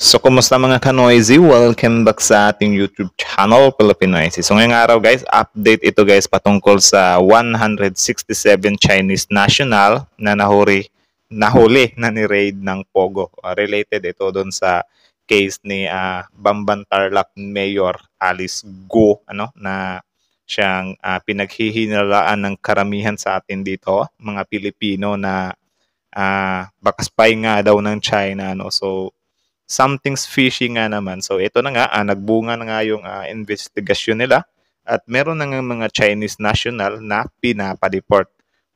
So, kumusta mga ka-noisy? Welcome back sa ating YouTube channel, Filipinoisy. So, ngayong araw guys, update ito guys patungkol sa 167 Chinese national na nahuli na ni-raid ng Pogo. Related ito doon sa case ni Bamban Tarlac Mayor Alice Go, na siyang pinaghihinalaan ng karamihan sa atin dito, mga Pilipino na baka spy nga daw ng China. So, something's fishy nga naman. So ito na nga, nagbunga na nga yung investigasyon nila at meron na nga mga Chinese national na pinapadeport.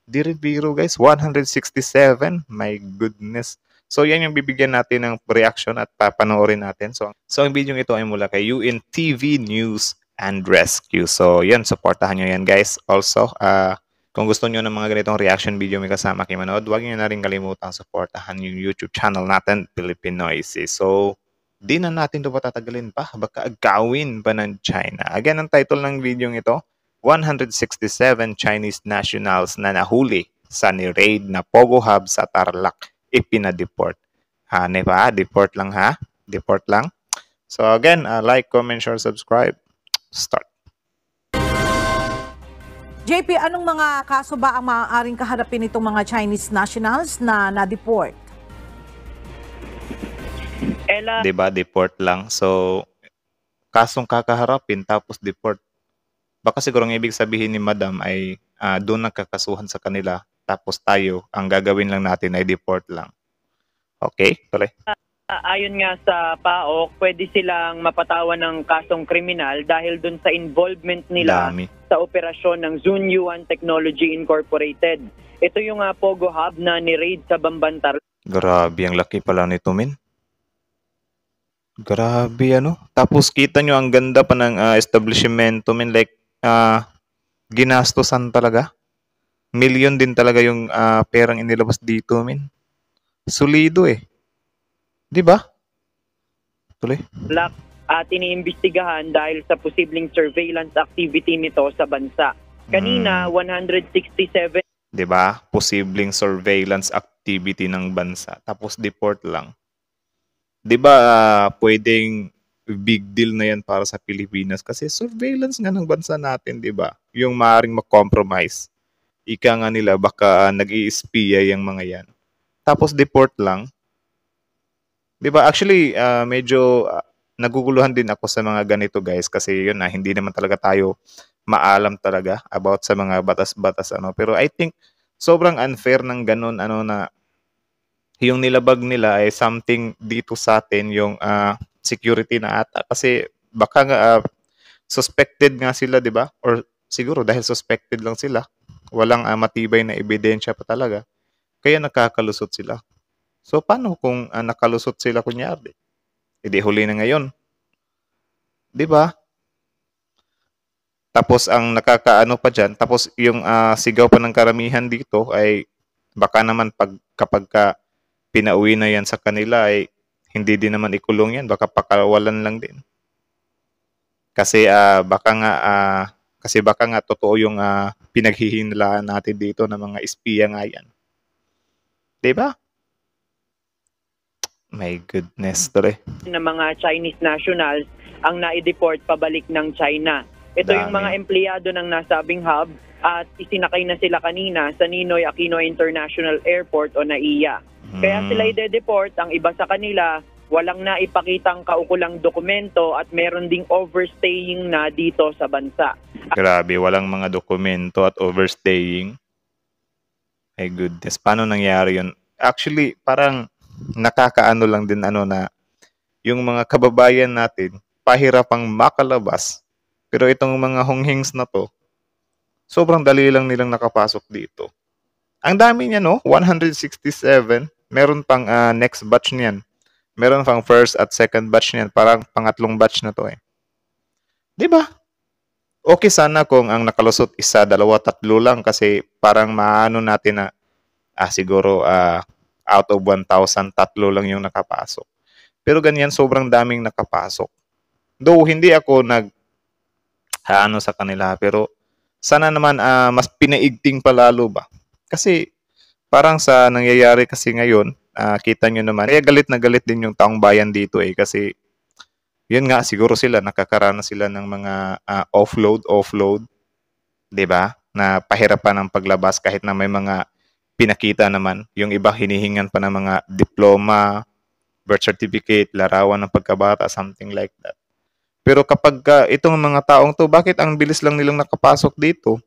Di rin biro guys, 167. My goodness. So yan yung bibigyan natin ng reaction at papanoorin natin. So ang video ito ay mula kay UNTV News and Rescue. So yan, supportahan nyo yan guys. Also, kung gusto nyo ng mga ganitong reaction video may kasama kayo manood, huwag nyo na rin kalimutang supportahan yung YouTube channel natin, Filipinoisy. So, di na natin ito patatagalin pa. Baka agawin pa ng China. Again, ang title ng video ito, 167 Chinese nationals na nahuli sa ni-raid na Pogo Hub sa Tarlac, ipinadeport. Hane pa, deport lang ha? Deport lang. So again, like, comment, share, subscribe. Start. JP, anong mga kaso ba ang maaaring kaharapin itong mga Chinese nationals na na-deport? Ella, Diba, deport lang. So, kasong kakaharapin tapos deport. Baka siguro ang ibig sabihin ni Madam ay doon nagkakasuhan sa kanila tapos tayo, ang gagawin lang natin ay deport lang. Okay, tuloy. ayon nga sa PAOK, pwede silang mapatawan ng kasong kriminal dahil dun sa involvement nila Dami. sa operasyon ng Zunyuan Technology Incorporated. Ito yung Pogo Hub na ni-raid sa Bamban Tarlac. Grabe, ang laki pala nito, min. Grabe, Tapos kita nyo, ang ganda pa ng establishmento, min. Like, ginastosan talaga. Million din talaga yung perang inilabas dito, min. Solido eh. Di ba? Tuloy. At iniimbestigahan dahil sa posibleng surveillance activity nito sa bansa. Kanina, 167 'Di ba? Posibleng surveillance activity ng bansa. Tapos deport lang. 'Di ba pwedeng big deal na 'yan para sa Pilipinas kasi surveillance nga ng bansa natin, 'di ba? Yung maaring mag-compromise. Ika nga nila baka nag-i-espiya yung mga 'yan. Tapos deport lang. 'Di ba? Actually, medyo naguguluhan din ako sa mga ganito, guys, kasi yun hindi naman talaga tayo maalam talaga about sa mga batas-batas pero I think sobrang unfair ng ganun na yung nilabag nila ay something dito sa atin yung security na ata kasi baka nga suspected nga sila, 'di ba? Or siguro dahil suspected lang sila, walang matibay na ebidensya pa talaga. Kaya nakakalusot sila. So paano kung nakalusot sila kunyari? Hindi huli na ngayon. 'Di ba? Tapos ang nakakaano pa diyan, tapos yung sigaw pa ng karamihan dito ay baka naman kapag pinauwi na yan sa kanila ay hindi din naman ikulong yan, baka pakawalan lang din. Kasi baka nga totoo yung pinaghihinalaan natin dito ng mga espiya nga yan. 'Di ba? My goodness, tore. na mga Chinese nationals ang na-deport pabalik ng China. Ito yung Dami. mga empleyado ng nasabing hub at isinakay na sila kanina sa Ninoy Aquino International Airport o NAIA. Kaya sila i-deport, ang iba sa kanila walang naipakitang kaukulang dokumento at meron ding overstaying na dito sa bansa. Grabe, walang mga dokumento at overstaying. My goodness, paano nangyari yun? Actually, parang nakakaano lang din na yung mga kababayan natin pahirapang makalabas. Pero itong mga honghings na to, sobrang dali lang nilang nakapasok dito. Ang dami niya, 167. Meron pang next batch niyan. Meron pang first at second batch niyan. Parang pangatlong batch na to eh. 'Di ba? Okay sana kung ang nakalusot isa, dalawa, tatlo lang kasi parang maano natin na siguro out of 1,000, tatlo lang yung nakapasok. Pero ganyan, sobrang daming nakapasok. Though hindi ako sa kanila, pero sana naman mas pinaigting palalo ba? Kasi parang sa nangyayari kasi ngayon, kita nyo naman. Kaya galit na galit din yung taong bayan dito eh. Kasi, yun nga, siguro sila, nakakaranas sila ng mga offload. 'Di ba? Na pahirapan ng paglabas kahit na may mga pinakita naman. Yung iba hinihingan pa ng mga diploma, birth certificate, larawan ng pagkabata, something like that. Pero kapag itong mga taong to, bakit ang bilis lang nilang nakapasok dito?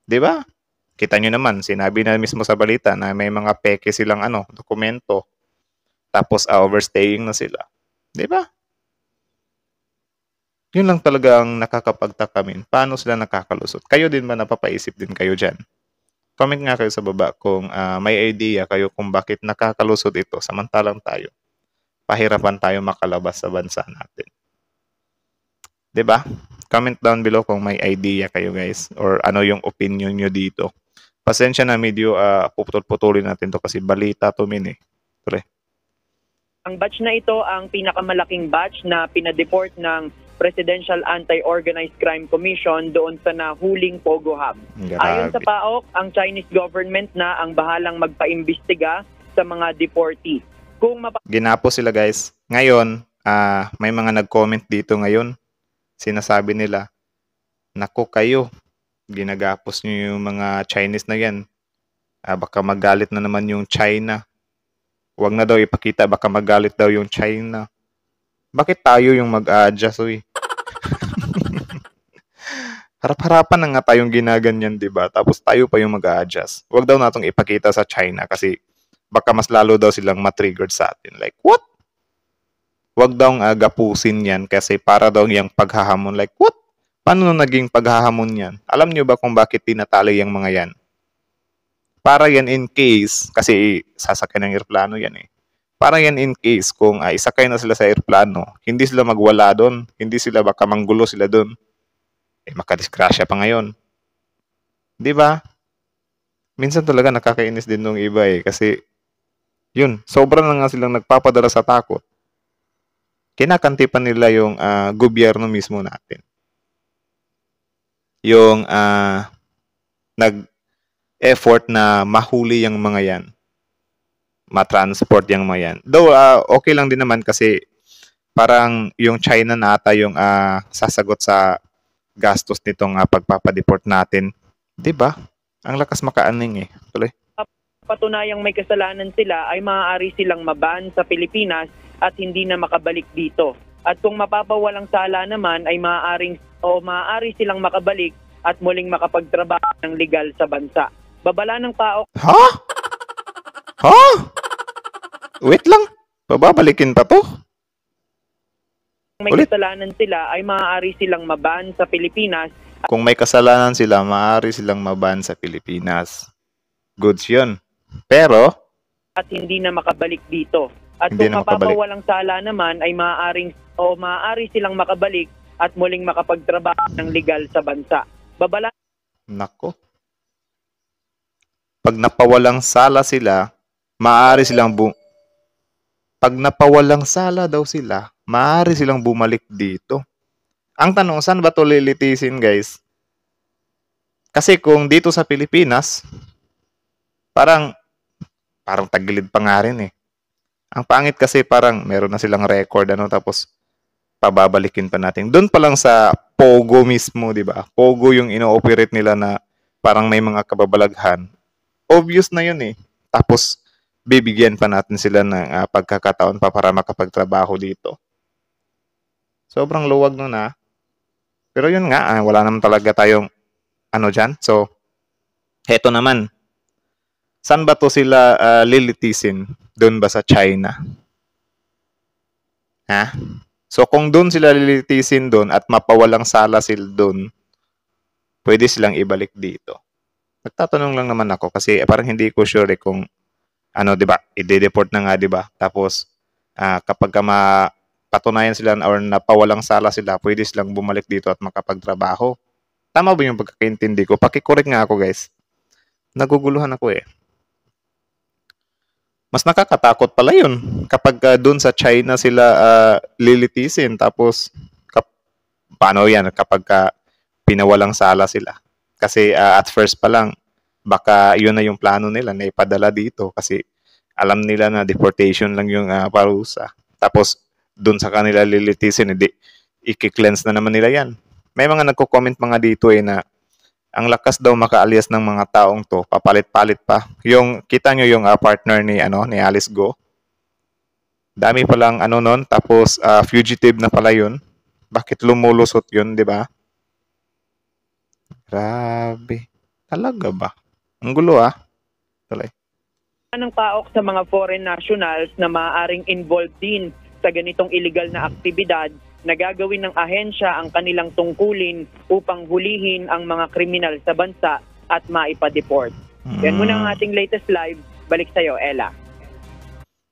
'Di ba? Kita nyo naman, sinabi na mismo sa balita na may mga peke silang dokumento. Tapos overstaying na sila. 'Di ba? Yun lang talaga ang nakakapagtakamin. Paano sila nakakalusot? Kayo din ba napapaisip din kayo dyan? Comment nga kayo sa baba kung may idea kayo kung bakit nakakalusot ito samantalang tayo. Pahirapan tayo makalabas sa bansa natin. 'Di ba? Comment down below kung may idea kayo guys or ano yung opinion nyo dito. Pasensya na medyo puputol-putulin natin to kasi balita to min eh. Tuloy. Ang batch na ito ang pinakamalaking batch na pinadeport ng Presidential Anti-Organized Crime Commission doon sa nahuling Pogo Hub. Ayon sa PAOK, ang Chinese government na ang bahalang magpaimbestiga sa mga deportee. Ginapos sila guys. Ngayon, may mga nag-comment dito ngayon. Sinasabi nila, naku kayo, ginagapos nyo yung mga Chinese na yan. Baka magalit na naman yung China. Huwag na daw ipakita, baka magalit daw yung China. Bakit tayo yung mag-a-adjust, uy? Harap-harapan na nga tayong ginaganyan, diba? Tapos tayo pa yung mag-a-adjust. Huwag daw natong ipakita sa China kasi baka mas lalo daw silang matriggered sa atin. Like, what? Huwag daw gapusin yan kasi para daw yung paghahamon. Like, what? Paano naging paghahamon yan? Alam nyo ba kung bakit tinatali yung mga yan? Para yan in case, kasi sasakyan ng aeroplano yan eh. Para yan in case kung isakay na sila sa aeroplano, hindi sila magwala doon, hindi sila baka manggulo sila doon. Makadisgrasya pa ngayon. 'Di ba? Minsan talaga nakakainis din nung iba eh kasi yun, sobra na nga silang nagpapadala sa takot. Kinakantipan nila yung gobyerno mismo natin. Yung nag-effort na mahuli yung mga yan. Ma-transport yung mga yan. Though, okay lang din naman kasi parang yung China na ata yung sasagot sa gastos nitong pagpapadeport natin. 'Di ba? Ang lakas makaaning eh. Tuloy. Patunayang may kasalanan sila ay maaari silang maban sa Pilipinas at hindi na makabalik dito. At kung mapapawalang sala naman ay maaari silang makabalik at muling makapagtrabaho ng legal sa bansa. Babala ng PAOK. Ha? Ha? Wait lang. Bababalikin pa to? Kung may kasalanan sila ay maaari silang maban sa Pilipinas. Kung may kasalanan sila, maaari silang maban sa Pilipinas. Goods yun. Pero, at hindi na makabalik dito. At hindi kung mapapawalang sala naman ay maaari silang makabalik at muling makapagtrabaho ng legal sa bansa. Babala. Nako. Pag napawalang sala sila, maaari silang Pag napawalang sala daw sila, maaari silang bumalik dito. Ang tanong, saan ba ito lilitisin, guys? Kasi kung dito sa Pilipinas, parang tagilid pa nga rin eh. Ang pangit kasi parang meron na silang record, tapos pababalikin pa natin. Doon pa lang sa Pogo mismo, di ba? Pogo yung ino-operate nila na parang may mga kababalaghan. Obvious na yun eh. Tapos, bibigyan pa natin sila ng pagkakataon pa para makapagtrabaho dito. Sobrang luwag nun Pero yun nga, wala naman talaga tayong dyan. So, heto naman. Saan ba to sila lilitisin? Doon ba sa China? Ha? So, kung doon sila lilitisin doon at mapawalang sala sila doon, pwede silang ibalik dito. Nagtatanong lang naman ako kasi parang hindi ko sure kung di ba? I-deport na nga, di ba? Tapos, kapag patunayan sila or napawalang sala sila, pwede silang bumalik dito at makapagtrabaho. Tama ba yung pagkakaintindi ko? Pakicorrect nga ako, guys. Naguguluhan ako eh. Mas nakakatakot pala yun. Kapag doon sa China sila lilitisin, tapos, paano yan kapag pinawalang sala sila? Kasi at first pa lang, baka yun na yung plano nila na ipadala dito kasi Alam nila na deportation lang yung parusa. Tapos, dun sa kanila lilitisin, hindi, i-cleanse na naman nila yan. May mga nagko-comment mga dito na ang lakas daw makaalyas ng mga taong to, papalit-palit pa. Yung, kita nyo yung partner ni Alice Go. Dami palang nun, tapos fugitive na pala yun. Bakit lumulusot yun, di ba? Grabe. Talaga ba? Ang gulo Tuloy. Ng paok sa mga foreign nationals na maaaring involved din sa ganitong illegal na aktibidad na gagawin ng ahensya ang kanilang tungkulin upang hulihin ang mga kriminal sa bansa at maipa-deport. Yan muna ang ating latest live. Balik sa'yo, Ella.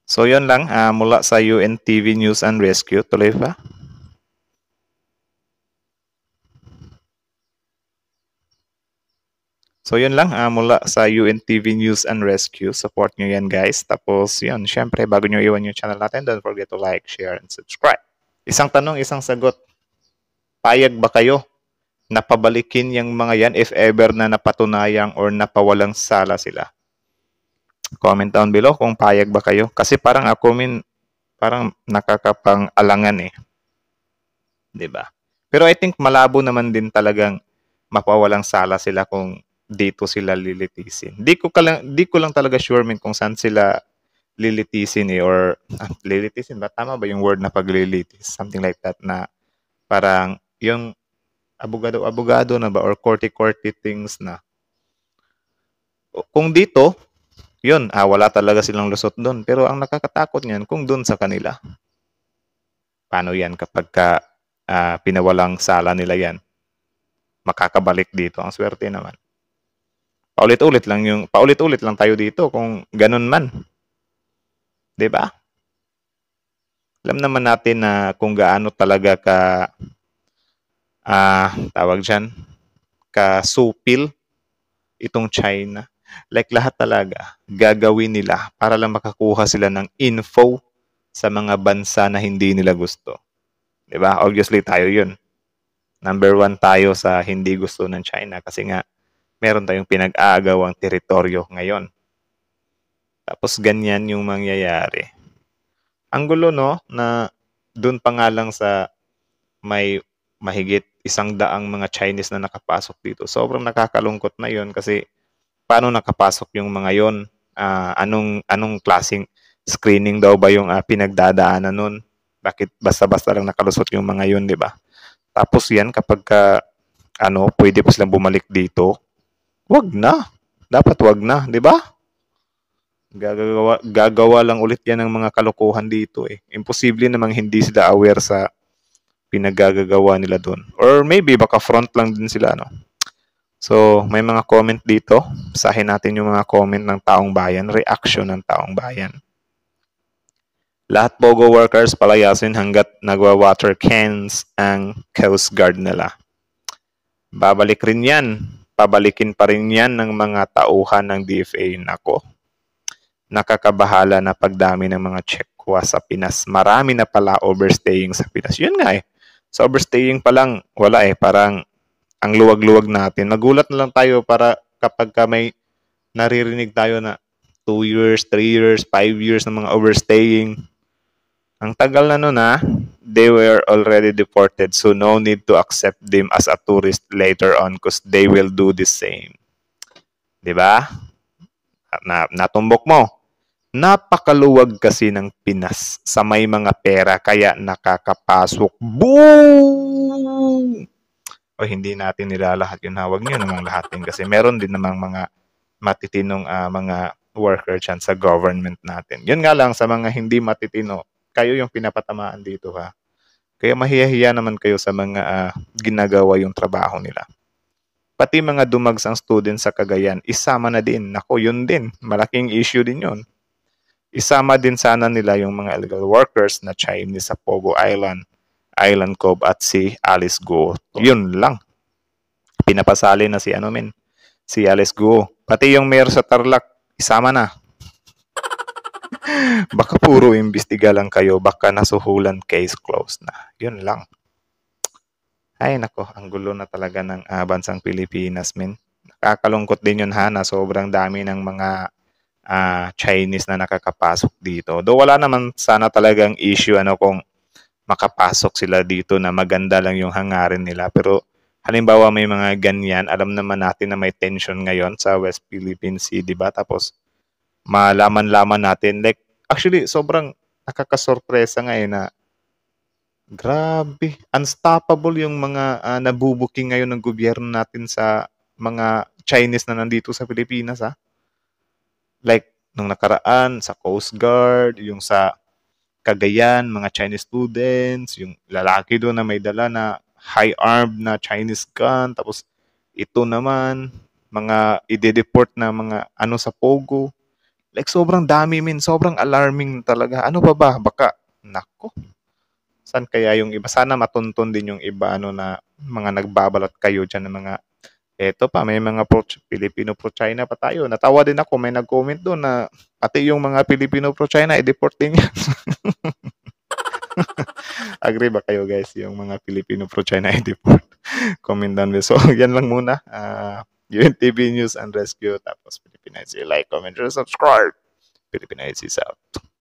So yun lang mula sa UNTV News and Rescue. Tuloy pa. So yun lang mula sa UNTV News and Rescue. Support nyo yan guys. Tapos yun, syempre bago nyo iwan yung channel natin, don't forget to like, share, and subscribe. Isang tanong, isang sagot. Payag ba kayo na pabalikin yung mga yan if ever na napatunayang or napawalang sala sila? Comment down below kung payag ba kayo. Kasi parang ako parang nakakapang-alangan Diba? Pero I think malabo naman din talagang mapawalang sala sila kung dito sila lilitisin. Di ko lang talaga sure kung saan sila lilitisin or lilitisin ba? Tama ba yung word na paglilitis? Something like that na parang yung abogado na ba or courty things na. Kung dito, yun, wala talaga silang lusot doon. Pero ang nakakatakot niyan kung doon sa kanila. Paano yan kapag pinawalang sala nila yan? Makakabalik dito. Ang swerte naman. Paulit-ulit lang tayo dito kung ganun man. 'Di ba? Alam naman natin na kung gaano talaga tawag diyan, kasupil itong China. Like lahat talaga gagawin nila para lang makakuha sila ng info sa mga bansa na hindi nila gusto. 'Di ba? Obviously tayo 'yun. Number 1 tayo sa hindi gusto ng China kasi nga meron tayong pinag-aagawang teritoryo ngayon. Tapos ganyan yung mangyayari. Ang gulo na dun pa nga lang sa may mahigit 100 mga Chinese na nakapasok dito. Sobrang nakakalungkot na yun kasi paano nakapasok yung mga yon? Anong klaseng screening daw ba yung pinagdadaanan nun? Bakit basta-basta lang nakalusot yung mga yun, di ba? Tapos yan kapag pwede pa silang bumalik dito, wag na. Dapat wag na, di ba? Gagawa lang ulit yan ng mga kalokohan dito Imposible namang hindi sila aware sa pinagagagawa nila doon. Or maybe baka front lang din sila, So, may mga comment dito. Basahin natin yung mga comment ng taong bayan, reaction ng taong bayan. Lahat Pogo workers palayasin hanggat nagwa-water cans ang Coast Guard nila. Babalik rin yan. Pabalikin pa rin yan ng mga tauhan ng DFA. Nako. Nakakabahala na pagdami ng mga checkwa sa Pinas. Marami na pala overstaying sa Pinas. Yun nga Sa overstaying pa lang, wala Parang ang luwag-luwag natin. Nagulat na lang tayo para kapag may naririnig tayo na 2 years, 3 years, 5 years ng mga overstaying. Ang tagal na nun they were already deported so no need to accept them as a tourist later on because they will do the same. Diba? Natumbok mo. Napakaluwag kasi ng Pinas sa may mga pera kaya nakakapasok. Boom! O hindi natin nilalahat yun. Huwag nyo namang lahatin kasi meron din namang mga matitinong mga worker dyan sa government natin. Yun nga lang sa mga hindi matitino, kayo yung pinapatamaan dito Kaya mahiyahiya naman kayo sa mga ginagawa yung trabaho nila. Pati mga dumagsang students sa Cagayan, isama na din. Nako, yun din. Malaking issue din yun. Isama din sana nila yung mga illegal workers na Chinese sa Pogo Island, Island Cove at si Alice Go. Yun lang. Pinapasali na si si Alice Go. Pati yung mayor sa Tarlac, isama na. Baka puro imbestiga lang kayo, baka nasuhulan, case closed na. Yun lang. Ay nako, ang gulo na talaga ng bansang Pilipinas, men. Nakakalungkot din yun na sobrang dami ng mga Chinese na nakakapasok dito. Though wala naman sana talagang issue kung makapasok sila dito na maganda lang yung hangarin nila. Pero halimbawa may mga ganyan, alam naman natin na may tension ngayon sa West Philippine Sea, di ba? Tapos malaman-laman natin. Like, actually, sobrang nakakasorpresa ngayon na grabe, unstoppable yung mga nabubuking ngayon ng gobyerno natin sa mga Chinese na nandito sa Pilipinas, ha? Like, nung nakaraan, sa Coast Guard, yung sa Cagayan, mga Chinese students, yung lalaki doon na may dala na high-armed na Chinese gun, tapos ito naman, mga ide-deport na mga sa Pogo. Like, sobrang dami, sobrang alarming talaga. Ano pa ba? Baka, nako, saan kaya yung iba? Sana matuntun din yung iba, na mga nagbabalot kayo dyan ng mga, eto pa, may mga Filipino pro-China pa tayo. Natawa din ako, may nag-comment doon na pati yung mga Filipino pro-China, i-deport din yan. Agree ba kayo guys, yung mga Filipino pro-China i-deport? Comment down below. So, yan lang muna. UNTV News and Rescue, tapos Philippine IC. Like, comment, and subscribe. Philippine IC is out.